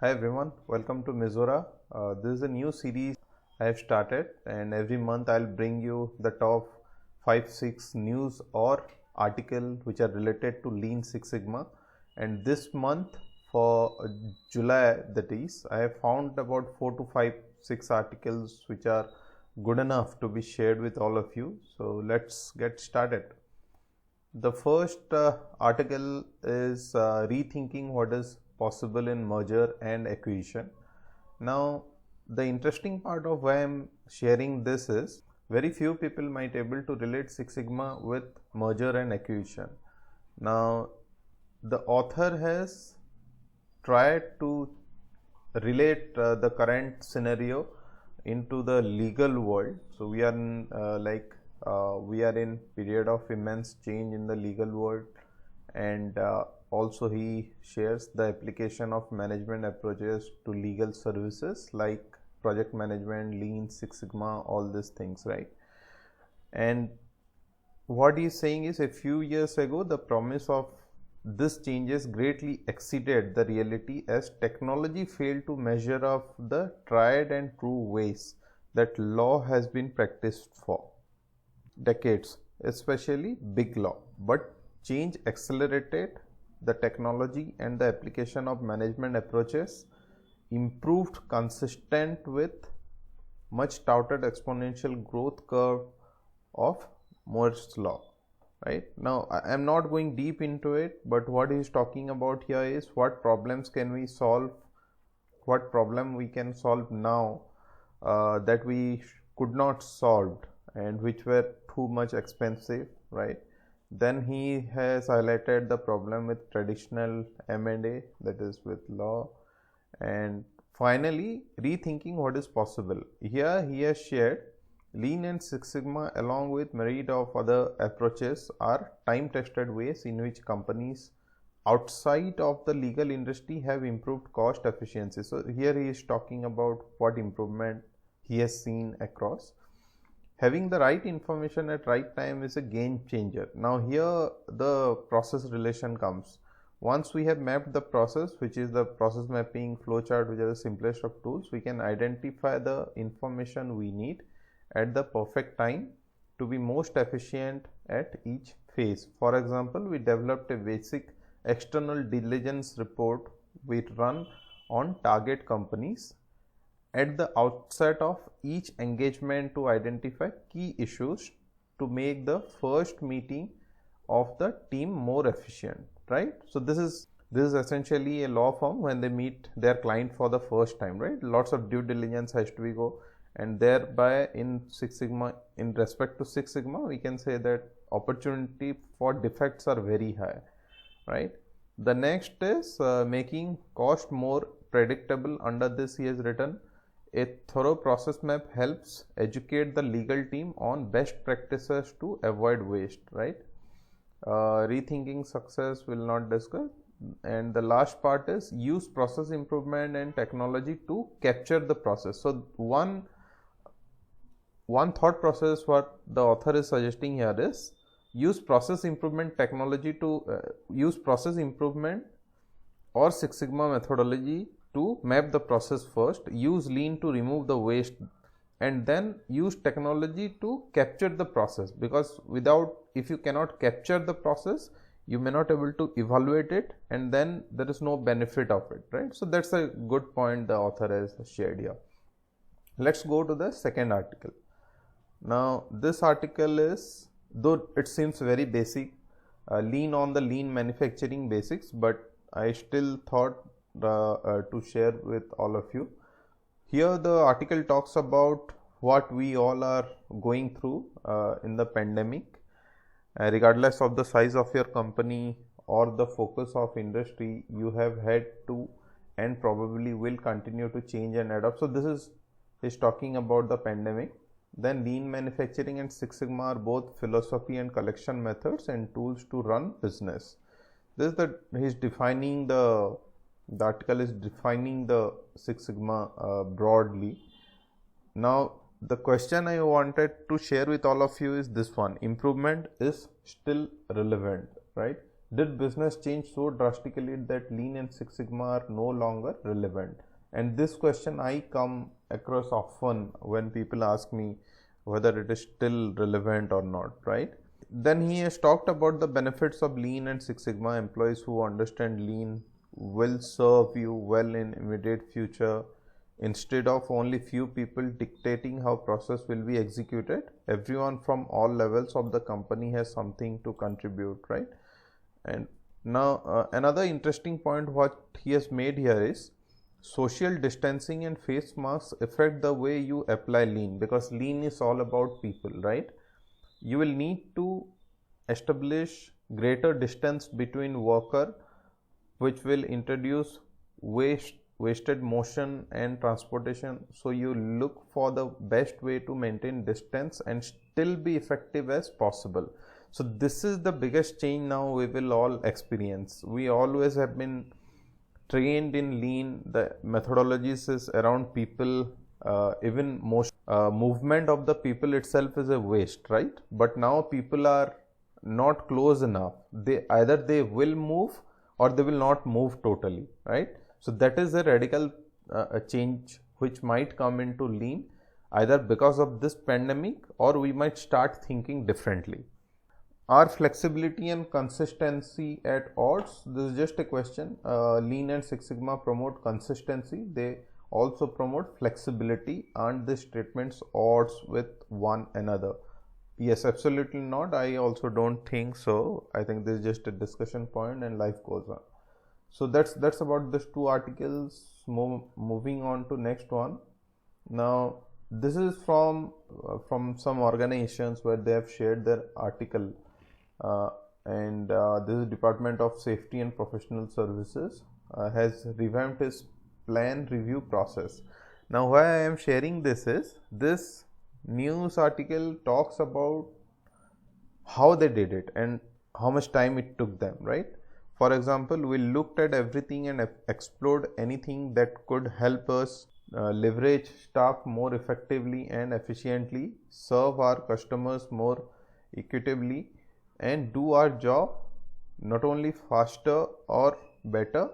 Hi everyone, welcome to Mizora. This is a new series I have started, and every month I'll bring you the top 5-6 news or article which are related to Lean Six Sigma. And this month for July, that is, I have found about 4 to 5, 6 articles which are good enough to be shared with all of you. So let's get started. The first article is rethinking what is possible in merger and acquisition. Now, the interesting part of why I'm sharing this is very few people might able to relate Six Sigma with merger and acquisition. Now, the author has tried to relate the current scenario into the legal world. So we are in we are in period of immense change in the legal world, and also he shares the application of management approaches to legal services like project management, Lean, Six Sigma, all these things, right? And what he is saying is a few years ago the promise of this changes greatly exceeded the reality as technology failed to measure up the tried and true ways that law has been practiced for decades, especially big law. But change accelerated the technology, and the application of management approaches improved consistent with much touted exponential growth curve of Moore's law. Right now, I am not going deep into it, but what he is talking about here is what problems can we solve, what problem we can solve now that we could not solve and which were too much expensive, right? Then he has highlighted the problem with traditional M&A, that is with law, and finally rethinking what is possible. Here he has shared Lean and Six Sigma along with myriad of other approaches are time-tested ways in which companies outside of the legal industry have improved cost efficiency. So here he is talking about what improvement he has seen across. Having the right information at right time is a game changer. Now here the process relation comes. Once we have mapped the process, which is the process mapping flowchart, which are the simplest of tools, we can identify the information we need at the perfect time to be most efficient at each phase. For example, we developed a basic external diligence report we run on target companies at the outset of each engagement to identify key issues to make the first meeting of the team more efficient, right? So this is essentially a law firm when they meet their client for the first time, right? Lots of due diligence has to be go, and thereby in Six Sigma, in respect to Six Sigma, we can say that opportunity for defects are very high, right? The next is making cost more predictable. Under this he has written, a thorough process map helps educate the legal team on best practices to avoid waste, right? Rethinking success will not discuss. And the last part is use process improvement and technology to capture the process. So one thought process what the author is suggesting here is use process improvement technology to use process improvement or Six Sigma methodology to map the process first, use Lean to remove the waste, and then use technology to capture the process, because if you cannot capture the process, you may not able to evaluate it, and then there is no benefit of it, right? So that's a good point the author has shared here. Let's go to the second article. Now this article is, though it seems very basic, lean on the lean manufacturing basics, but I still thought to share with all of you. Here the article talks about what we all are going through in the pandemic, regardless of the size of your company or the focus of industry, you have had to and probably will continue to change and adapt. So this is talking about the pandemic. Then Lean manufacturing and Six Sigma are both philosophy and collection methods and tools to run business. This is he's defining the article is defining the Six Sigma broadly. Now the question I wanted to share with all of you is this one: improvement is still relevant, right? did business change so drastically that Lean and Six Sigma are no longer relevant? And this question I come across often when people ask me whether it is still relevant or not, right? Then he has talked about the benefits of Lean and Six Sigma. Employees who understand Lean will serve you well in immediate future. Instead of only few people dictating how process will be executed, everyone from all levels of the company has something to contribute, right? And now another interesting point what he has made here is social distancing and face masks affect the way you apply Lean, because Lean is all about people, right? You will need to establish greater distance between worker, which will introduce wasted motion and transportation. So you look for the best way to maintain distance and still be effective as possible. So this is the biggest change now we will all experience. We always have been trained in Lean. The methodologies is around people, even movement of the people itself is a waste, right? But now people are not close enough. Either they will move or they will not move totally, right? So that is a radical change which might come into Lean, either because of this pandemic or we might start thinking differently. Are flexibility and consistency at odds? This is just a question. Lean and Six Sigma promote consistency. They also promote flexibility. Aren't these statements odds with one another? Yes, absolutely not. I also don't think so. I think this is just a discussion point and life goes on. So that's about these two articles. Moving on to next one. Now this is from some organizations where they have shared their article, and this is Department of Safety and Professional Services has revamped its plan review process. Now why I am sharing this is, this news article talks about how they did it and how much time it took them, right? For example, we looked at everything and explored anything that could help us leverage staff more effectively and efficiently, serve our customers more equitably, and do our job not only faster or better.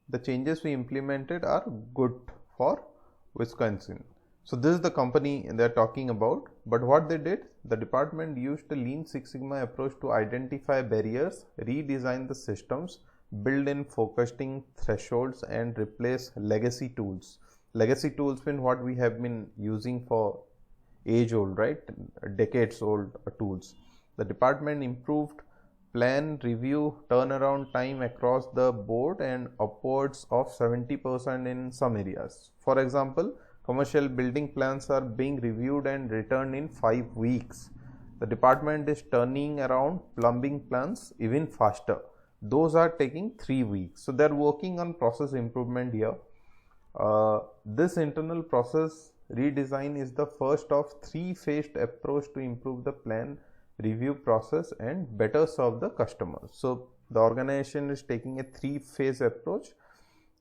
The changes we implemented are good for Wisconsin. So this is the company they are talking about. But what they did, the department used the Lean Six Sigma approach to identify barriers, redesign the systems, build in focusing thresholds, and replace legacy tools. Legacy tools mean what we have been using for age old, right? Decades old tools. The department improved plan review turnaround time across the board and upwards of 70% in some areas. For example, commercial building plans are being reviewed and returned in 5 weeks. The department is turning around plumbing plans even faster. Those are taking 3 weeks. So they are working on process improvement here. This internal process redesign is the first of 3-phased approach to improve the plan review process and better serve the customers. So the organization is taking a 3-phase approach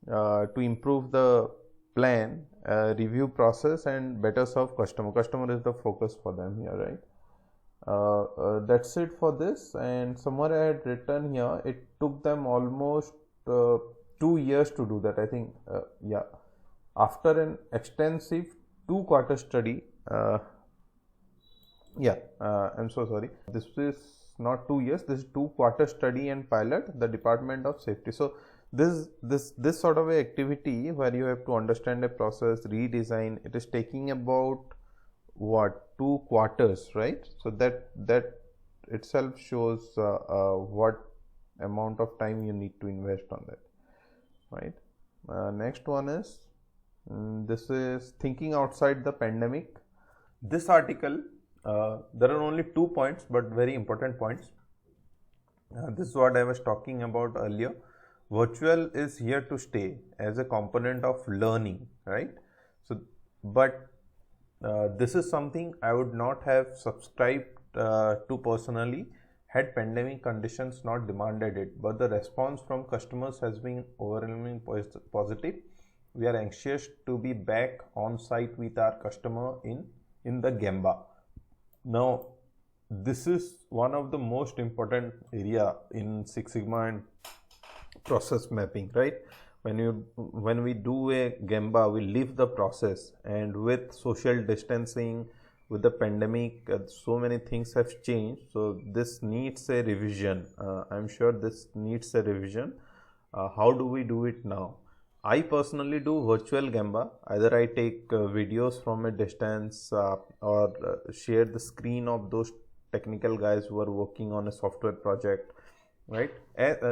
to improve the plan review process and better serve customer. Customer is the focus for them here, right? That's it for this. And somewhere I had written here, it took them almost 2 years to do that, I think. Yeah, after an extensive 2-quarter study. I'm so sorry. This is not 2 years. This is 2-quarter study and pilot, the Department of Safety. So this sort of a activity where you have to understand a process, redesign, it is taking about what, 2 quarters, right? So that itself shows what amount of time you need to invest on that, right? Next one is this is thinking outside the pandemic. This article, there are only 2 points, but very important points. This is what I was talking about earlier. Virtual is here to stay as a component of learning, right? So, but this is something I would not have subscribed to personally had pandemic conditions not demanded it. But the response from customers has been overwhelmingly positive. We are anxious to be back on site with our customer in the Gemba. Now, this is one of the most important area in Six Sigma and process mapping, right? When we do a Gemba, we live the process, and with social distancing, with the pandemic, so many things have changed. So this needs a revision. I'm sure this needs a revision. How do we do it now? I personally do virtual Gemba. Either I take videos from a distance or share the screen of those technical guys who are working on a software project, right?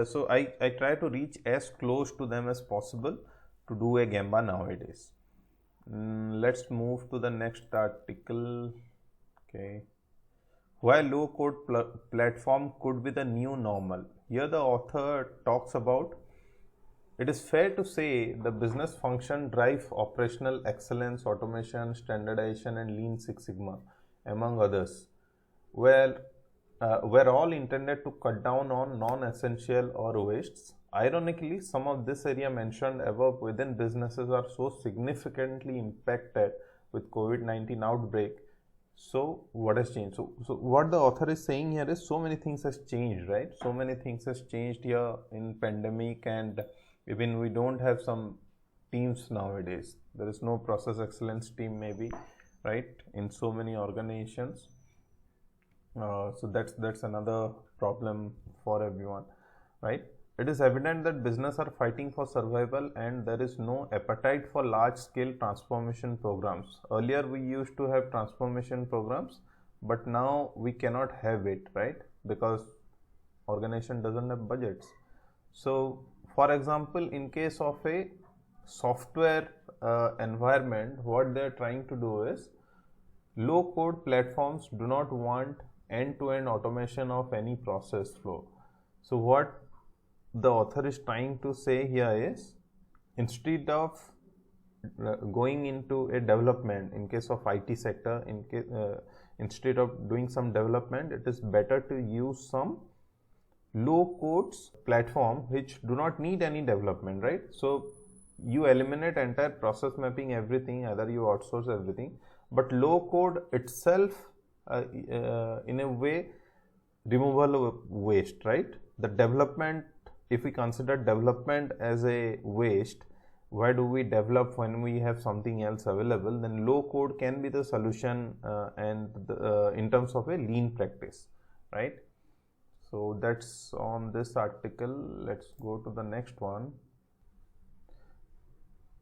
So I try to reach as close to them as possible to do a Gemba nowadays. Let's move to the next article. Okay. Why low-code platform could be the new normal. Here the author talks about, it is fair to say the business function drive operational excellence, automation, standardization, and Lean Six Sigma, among others, were all intended to cut down on non-essential or wastes. Ironically, some of this area mentioned above within businesses are so significantly impacted with COVID-19 outbreak. So what has changed? So what the author is saying here is so many things has changed, right? So many things has changed here in pandemic, and even we don't have some teams nowadays. There is no process excellence team maybe, right? In so many organizations. So that's another problem for everyone, right? It is evident that business are fighting for survival and there is no appetite for large scale transformation programs. Earlier we used to have transformation programs, but now we cannot have it, right? Because organization doesn't have budgets. So for example, in case of a software environment, what they are trying to do is, low code platforms do not want end-to-end automation of any process flow. So what the author is trying to say here is, instead of going into a development, in case of IT sector, instead of doing some development, it is better to use some low codes platform which do not need any development, right? So you eliminate entire process mapping, everything, either you outsource everything, but low code itself in a way removal waste, right? The development, if we consider development as a waste, why do we develop when we have something else available? Then low code can be the solution in terms of a lean practice, right? So that's on this article. Let's go to the next one.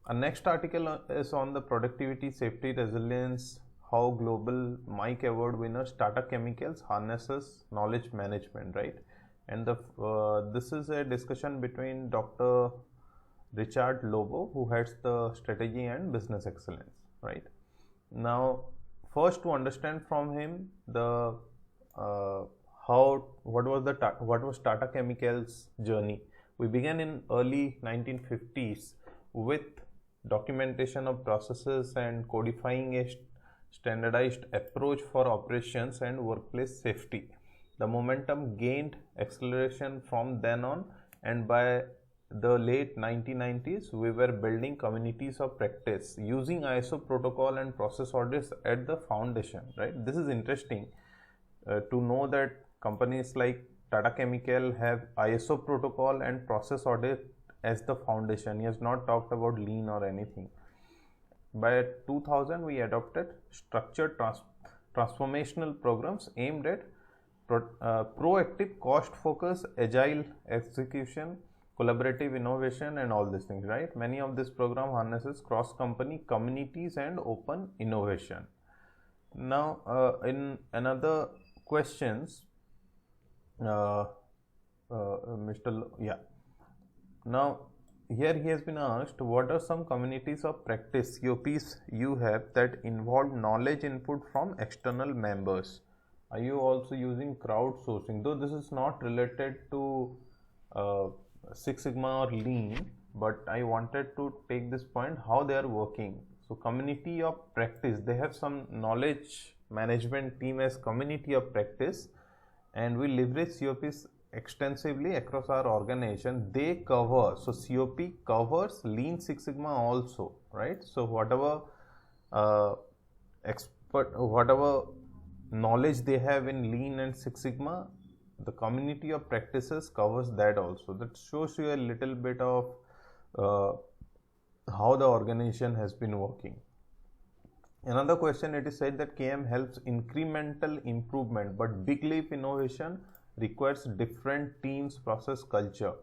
Our next article is on the productivity, safety, resilience, how global Mike Award winners TATA Chemicals harnesses knowledge management, right? And this is a discussion between Dr. Richard Lobo, who heads the strategy and business excellence, right? Now, first to understand from him the what was TATA Chemicals journey. We began in early 1950s with documentation of processes and codifying a standardized approach for operations and workplace safety. The momentum gained acceleration from then on, and by the late 1990s, we were building communities of practice using ISO protocol and process audits at the foundation, right? This is interesting to know that companies like Tata Chemical have ISO protocol and process audit as the foundation. He has not talked about lean or anything. By 2000, we adopted structured transformational programs aimed at proactive cost focus, agile execution, collaborative innovation, and all these things, right? Many of this program harnesses cross company communities and open innovation. Now in another questions, now here he has been asked, what are some communities of practice, COPs, you have that involve knowledge input from external members? Are you also using crowdsourcing? Though this is not related to Six Sigma or Lean, but I wanted to take this point, how they are working. So community of practice, they have some knowledge management team as community of practice, and we leverage COPs extensively across our organization. They cover, so COP covers Lean Six Sigma also, right? So whatever knowledge they have in Lean and Six Sigma, the community of practices covers that also. That shows you a little bit of how the organization has been working. Another question, it is said that KM helps incremental improvement, but big leap innovation requires different teams, process, culture.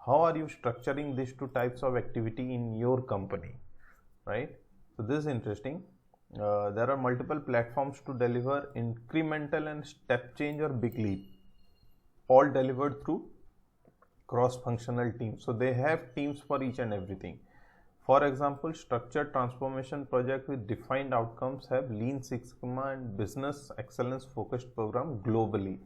How are you structuring these two types of activity in your company, right? So this is interesting. There are multiple platforms to deliver incremental and step change or big leap, all delivered through cross-functional teams. So they have teams for each and everything. For example, structured transformation project with defined outcomes have Lean Six Sigma and business excellence focused program globally.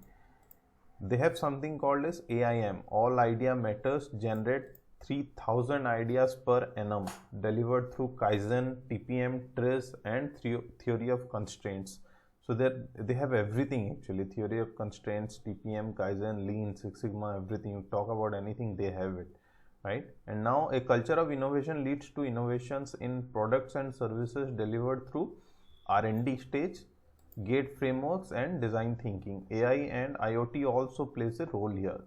They have something called as AIM, All Idea Matters, generate 3000 ideas per annum, delivered through Kaizen, TPM, TRIZ and theory of constraints. So they have everything actually, theory of constraints, TPM, Kaizen, Lean, Six Sigma, everything. You talk about anything, they have it, right? And now a culture of innovation leads to innovations in products and services delivered through R&D stage, gate frameworks and design thinking. AI and IoT also plays a role here,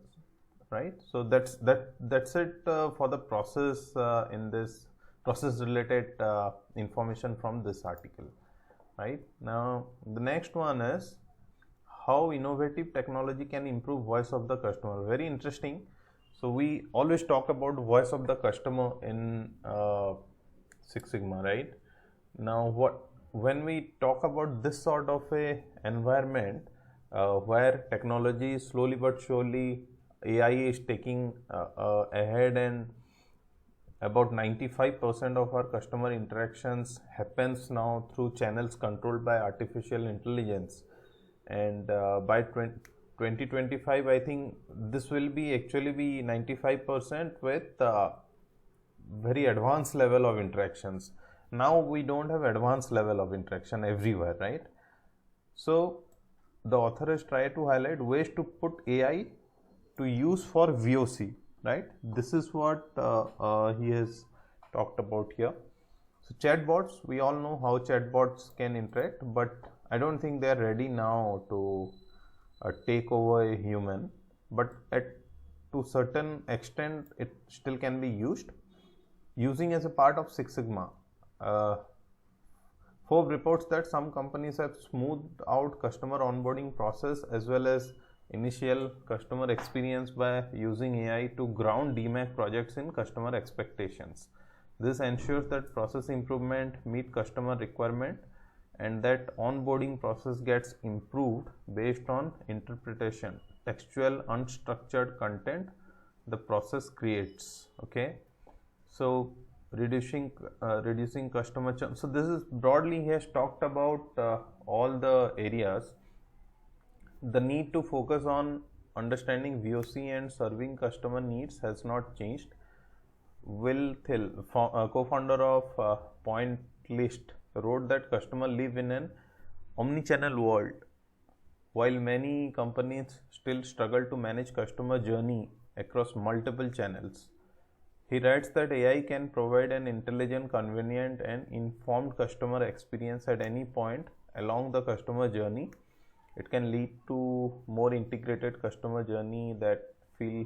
right? So that's it for the process in this process related information from this article, right? Now the next one is how innovative technology can improve voice of the customer. Very interesting. So we always talk about voice of the customer in Six Sigma, right? Now when we talk about this sort of a environment where technology slowly but surely AI is taking ahead, and about 95% of our customer interactions happens now through channels controlled by artificial intelligence, and by 2025 I think this will be actually be 95% with very advanced level of interactions. Now we don't have advanced level of interaction everywhere, right? So the author has tried to highlight ways to put AI to use for VOC, right? This is what he has talked about here. So chatbots, we all know how chatbots can interact, but I don't think they are ready now to take over a human, but to certain extent it still can be using as a part of Six Sigma. Forbes reports that some companies have smoothed out customer onboarding process as well as initial customer experience by using AI to ground DMAC projects in customer expectations. This ensures that process improvement meet customer requirement and that onboarding process gets improved based on interpretation, textual unstructured content the process creates. Okay, so reducing customer churn. So this is broadly, he has talked about all the areas. The need to focus on understanding VOC and serving customer needs has not changed. Will Thill, co-founder of Point List, wrote that customers live in an omnichannel world. While many companies still struggle to manage customer journey across multiple channels, he writes that AI can provide an intelligent, convenient and informed customer experience at any point along the customer journey. It can lead to more integrated customer journey that feel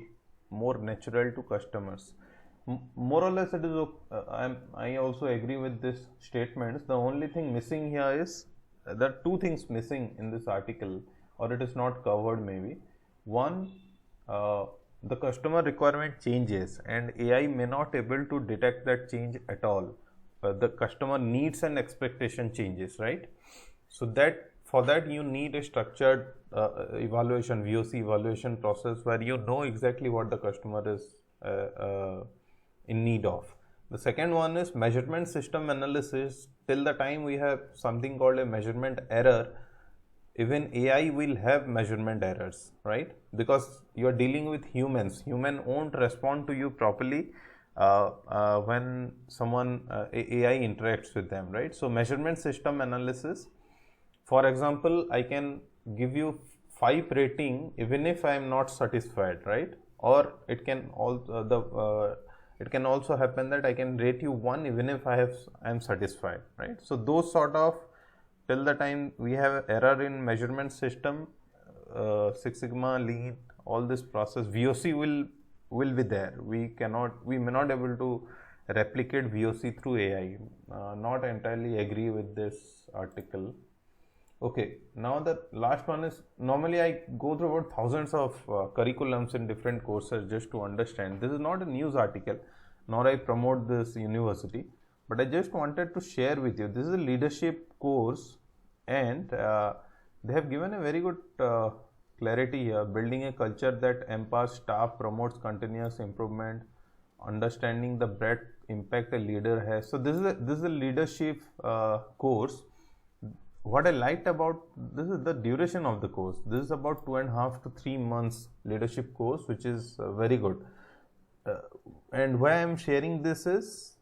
more natural to customers. More or less it is, I also agree with this statements. The only thing missing here is, there are two things missing in this article, or it is not covered maybe. One, the customer requirement changes and AI may not able to detect that change at all. The customer needs and expectation changes, right? So that for that you need a structured evaluation, VOC evaluation process where you know exactly what the customer is in need of. The second one is measurement system analysis. Till the time we have something called a measurement error, even AI will have measurement errors, right? Because you are dealing with humans. Human won't respond to you properly when someone AI interacts with them, right? So measurement system analysis. For example, I can give you 5 rating even if I am not satisfied, right? Or it can also it can also happen that I can rate you 1 even if I am satisfied, right? So those sort of till the time we have error in measurement system, Six Sigma, Lean, all this process, VOC will be there. We may not able to replicate VOC through AI. Not entirely agree with this article. Okay, now the last one is, normally I go through about thousands of curriculums in different courses just to understand. This is not a news article, nor I promote this university, but I just wanted to share with you. This is a leadership course, and they have given a very good clarity here: building a culture that empowers staff, promotes continuous improvement, understanding the breadth impact a leader has. So this is a leadership course. What I liked about this is the duration of the course. This is about 2.5 to 3 months leadership course, which is very good. And why I am sharing this is,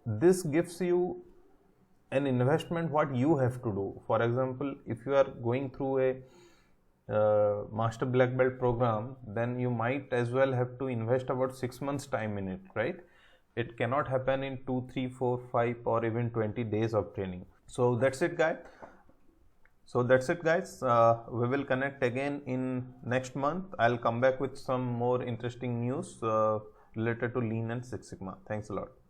this gives you an investment what you have to do. For example, if you are going through a master black belt program, then you might as well have to invest about 6 months time in it, right? It cannot happen in 2, 3, 4, 5 or even 20 days of training. So that's it, guys. We will connect again in next month. I'll come back with some more interesting news related to Lean and Six Sigma. Thanks a lot.